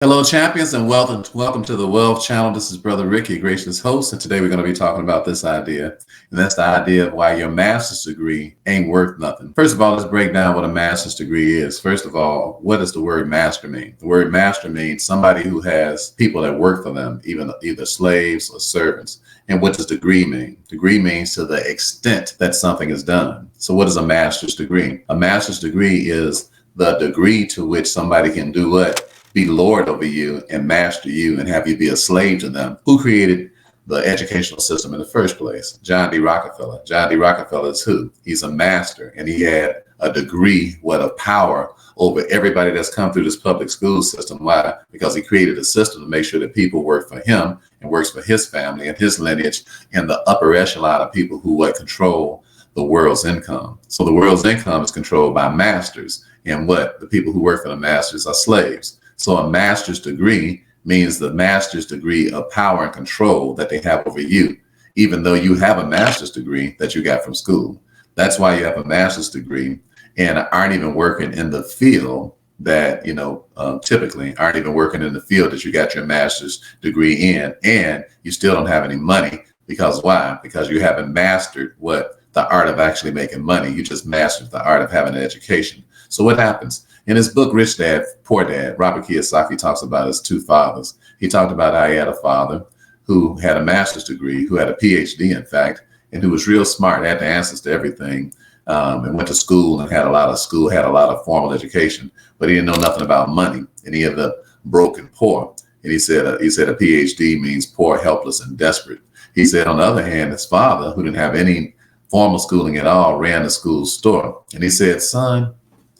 Hello, champions, and welcome to the Wealth Channel. This is Brother Ricky, gracious host, and today we're going to be talking about this idea, and that's the idea of why your master's degree ain't worth nothing. First of all, let's break down what a master's degree is. First of all, what does the word master mean? The word master means somebody who has people that work for them, even either slaves or servants. And what does degree mean? Degree means to the extent that something is done. So what is a master's degree? A master's degree is the degree to which somebody can do what? Be lord over you and master you and have you be a slave to them. Who created the educational system in the first place? John D. Rockefeller. John D. Rockefeller is who? He's a master, and he had a degree, of power over everybody that's come through this public school system. Why? Because he created a system to make sure that people work for him and works for his family and his lineage and the upper echelon of people who control the world's income. So the world's income is controlled by masters, and the people who work for the masters are slaves. So a master's degree means the master's degree of power and control that they have over you, even though you have a master's degree that you got from school. That's why you have a master's degree and aren't even working in the field that, typically aren't even working in the field that you got your master's degree in, and you still don't have any money. Because why? Because you haven't mastered the art of actually making money. You just mastered the art of having an education. So what happens? In his book, Rich Dad, Poor Dad, Robert Kiyosaki talks about his two fathers. He talked about how he had a father who had a master's degree, who had a PhD, in fact, and who was real smart, had the answers to everything, and went to school and had a lot of formal education, but he didn't know nothing about money, and he ended up broke and poor. And he said a PhD means poor, helpless, and desperate. He said, on the other hand, his father, who didn't have any formal schooling at all, ran the school store. And he said, son,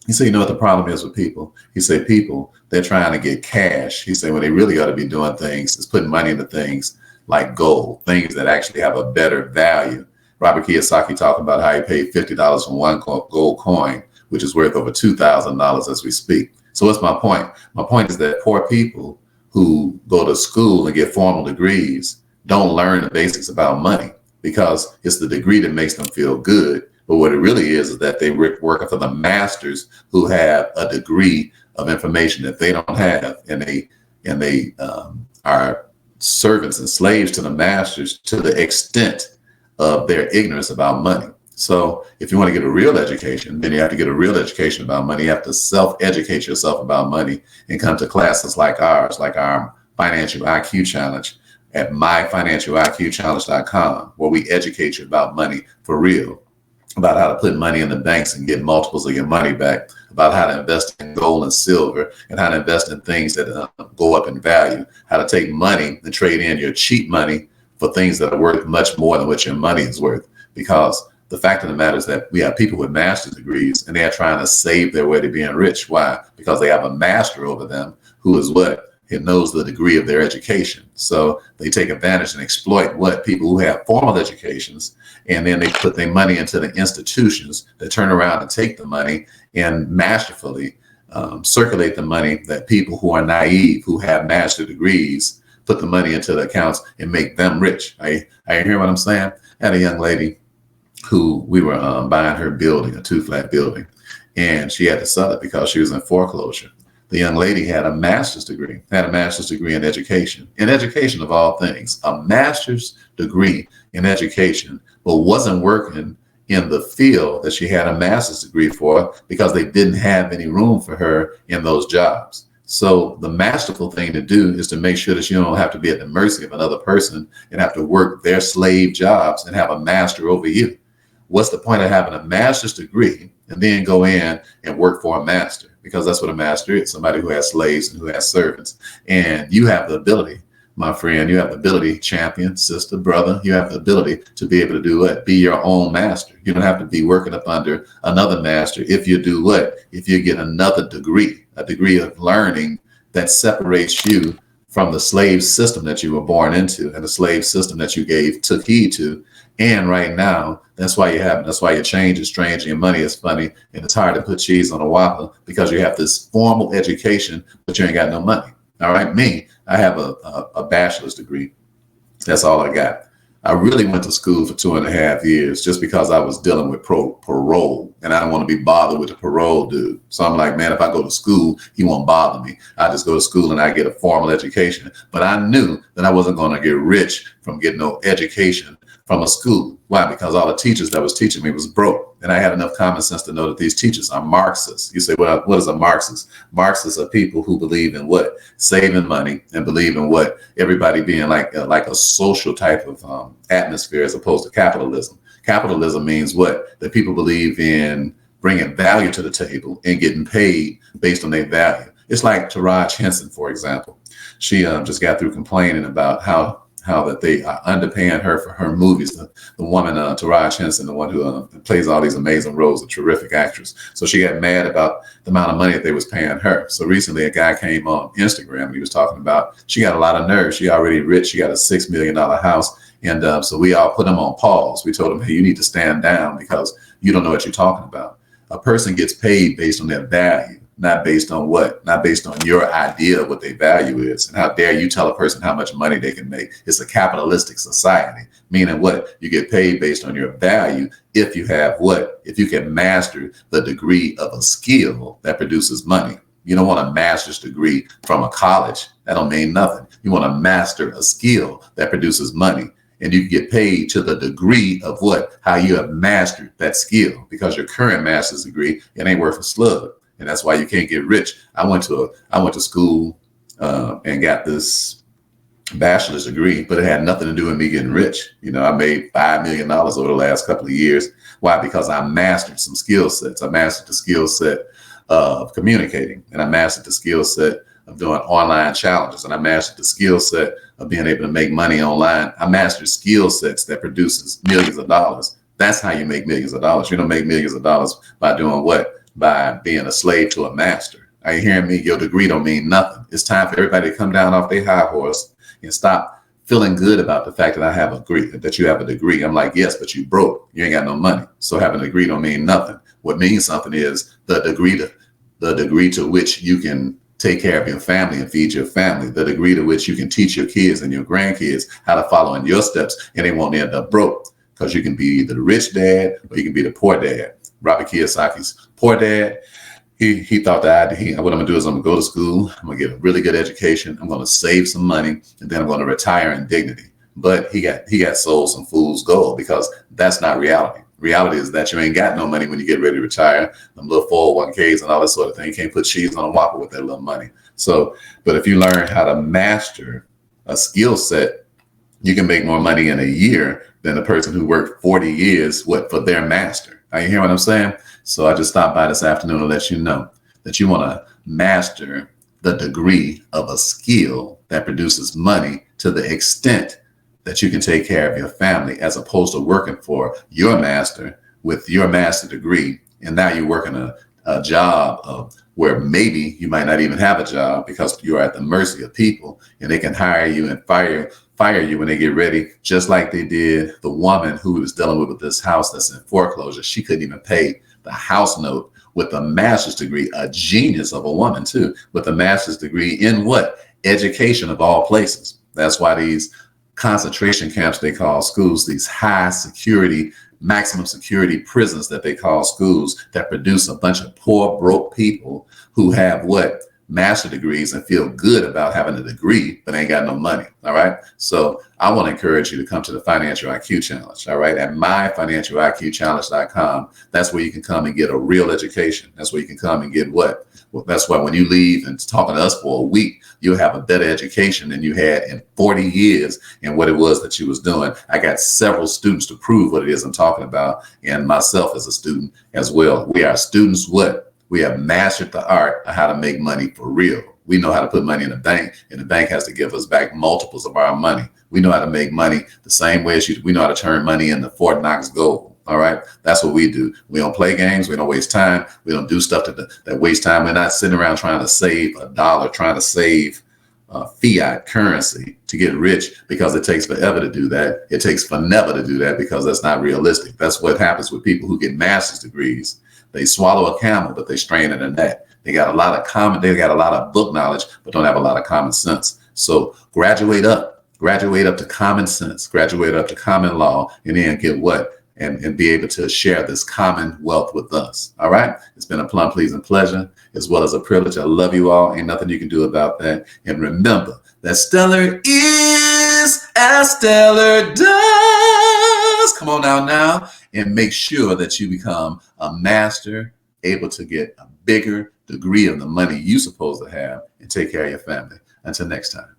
you know what the problem is with people? He said, people, they're trying to get cash. He said, when they really ought to be doing things is putting money into things like gold, things that actually have a better value. Robert Kiyosaki talked about how he paid $50 for one gold coin, which is worth over $2,000 as we speak. So what's my point? My point is that poor people who go to school and get formal degrees don't learn the basics about money, because it's the degree that makes them feel good. But what it really is that they work for the masters who have a degree of information that they don't have, and they are servants and slaves to the masters to the extent of their ignorance about money. So if you want to get a real education, then you have to get a real education about money. You have to self-educate yourself about money and come to classes like ours, like our Financial IQ Challenge at myfinancialiqchallenge.com, where we educate you about money for real, about how to put money in the banks and get multiples of your money back, about how to invest in gold and silver, and how to invest in things that go up in value, how to take money and trade in your cheap money for things that are worth much more than what your money is worth. Because the fact of the matter is that we have people with master's degrees and they are trying to save their way to being rich. Why? Because they have a master over them who is It knows the degree of their education. So they take advantage and exploit people who have formal educations, and then they put their money into the institutions that turn around and take the money and masterfully circulate the money that people who are naive, who have master degrees, put the money into the accounts and make them rich. I hear what I'm saying? I had a young lady who we were buying her building, a 2-flat building, and she had to sell it because she was in foreclosure. The young lady had a master's degree in education of all things, a master's degree in education, but wasn't working in the field that she had a master's degree for because they didn't have any room for her in those jobs. So the masterful thing to do is to make sure that you don't have to be at the mercy of another person and have to work their slave jobs and have a master over you. What's the point of having a master's degree and then go in and work for a master? Because that's what a master is, somebody who has slaves and who has servants. And you have the ability, my friend, you have the ability, champion, sister, brother, you have the ability to be able to do what? Be your own master. You don't have to be working up under another master if you do what? If you get another degree, a degree of learning that separates you from the slave system that you were born into and the slave system that you took heed to. And right now, that's why your change is strange and your money is funny and it's hard to put cheese on a waffle, because you have this formal education, but you ain't got no money. All right. Me, I have a bachelor's degree. That's all I got. I really went to school for 2.5 years just because I was dealing with parole, and I don't want to be bothered with the parole dude. So I'm like, man, if I go to school, he won't bother me. I just go to school and I get a formal education. But I knew that I wasn't going to get rich from getting no education from a school. Why? Because all the teachers that was teaching me was broke. And I had enough common sense to know that these teachers are Marxists. You say, well, what is a Marxist? Marxists are people who believe in what? Saving money, and believe in what? Everybody being like a social type of atmosphere as opposed to capitalism. Capitalism means what? That people believe in bringing value to the table and getting paid based on their value. It's like Taraji Henson, for example. She just got through complaining about how that they are underpaying her for her movies. The woman, Taraji Henson, the one who plays all these amazing roles, a terrific actress. So she got mad about the amount of money that they was paying her. So recently a guy came on Instagram and he was talking about, she got a lot of nerve. She already rich. She got a $6 million house. And so we all put him on pause. We told him, hey, you need to stand down because you don't know what you're talking about. A person gets paid based on their value, not based on what? Not based on your idea of what their value is. And how dare you tell a person how much money they can make? It's a capitalistic society, meaning what? You get paid based on your value if you have what? If you can master the degree of a skill that produces money. You don't want a master's degree from a college. That don't mean nothing. You want to master a skill that produces money. And you get paid to the degree of what? How you have mastered that skill, because your current master's degree, it ain't worth a slug. And that's why you can't get rich. I went to school and got this bachelor's degree, but it had nothing to do with me getting rich. You know, I made $5 million over the last couple of years. Why? Because I mastered some skill sets. I mastered the skill set of communicating, and I mastered the skill set of doing online challenges, and I mastered the skill set of being able to make money online. I mastered skill sets that produces millions of dollars. That's how you make millions of dollars. You don't make millions of dollars by doing what? By being a slave to a master. Are you hearing me? Your degree don't mean nothing. It's time for everybody to come down off their high horse and stop feeling good about the fact that I have a degree, that you have a degree. I'm like, yes, but you broke. You ain't got no money. So having a degree don't mean nothing. What means something is the degree to which you can take care of your family and feed your family, the degree to which you can teach your kids and your grandkids how to follow in your steps, and they won't end up broke, because you can be either the rich dad or you can be the poor dad. Robert Kiyosaki's poor dad, he thought that what I'm gonna do is I'm gonna go to school, I'm gonna get a really good education, I'm gonna save some money, and then I'm gonna retire in dignity. But he got sold some fool's gold, because that's not reality. Reality is that you ain't got no money when you get ready to retire. Them little 401ks and all that sort of thing. You can't put cheese on a Whopper with that little money. So, but if you learn how to master a skill set, you can make more money in a year than the person who worked 40 years for their master. Are you hear what I'm saying? So I just stopped by this afternoon to let you know that you want to master the degree of a skill that produces money to the extent that you can take care of your family, as opposed to working for your master with your master degree. And now you're working a job where maybe you might not even have a job, because you're at the mercy of people, and they can hire you and fire you when they get ready, just like they did the woman who was dealing with this house that's in foreclosure. She couldn't even pay the house note with a master's degree, a genius of a woman too, with a master's degree in what? Education, of all places. That's why these concentration camps they call schools, these high security, maximum security prisons that they call schools, that produce a bunch of poor, broke people who have what? Master degrees, and feel good about having a degree, but ain't got no money. All right. So I want to encourage you to come to the Financial IQ Challenge. All right. At myfinancialiqchallenge.com. That's where you can come and get a real education. That's where you can come and get what? Well, that's why when you leave and talking to us for a week, you'll have a better education than you had in 40 years in what it was that you was doing. I got several students to prove what it is I'm talking about, and myself as a student as well. We are students what? We have mastered the art of how to make money for real. We know how to put money in the bank, and the bank has to give us back multiples of our money. We know how to make money the same way as we know how to turn money into Fort Knox gold. All right. That's what we do. We don't play games. We don't waste time. We don't do stuff that waste time. We're not sitting around trying to save a dollar, trying to save fiat currency to get rich, because it takes forever to do that. It takes forever to do that, because that's not realistic. That's what happens with people who get master's degrees. They swallow a camel, but they strain in a net. They got a lot of book knowledge, but don't have a lot of common sense. So graduate up. graduate up to common sense, graduate up to common law, and then get what? And be able to share this common wealth with us. All right. It's been a plum pleasing pleasure as well as a privilege. I love you all. Ain't nothing you can do about that. And remember that stellar is as stellar does. Come on now, and make sure that you become a master, able to get a bigger degree of the money you're supposed to have and take care of your family. Until next time.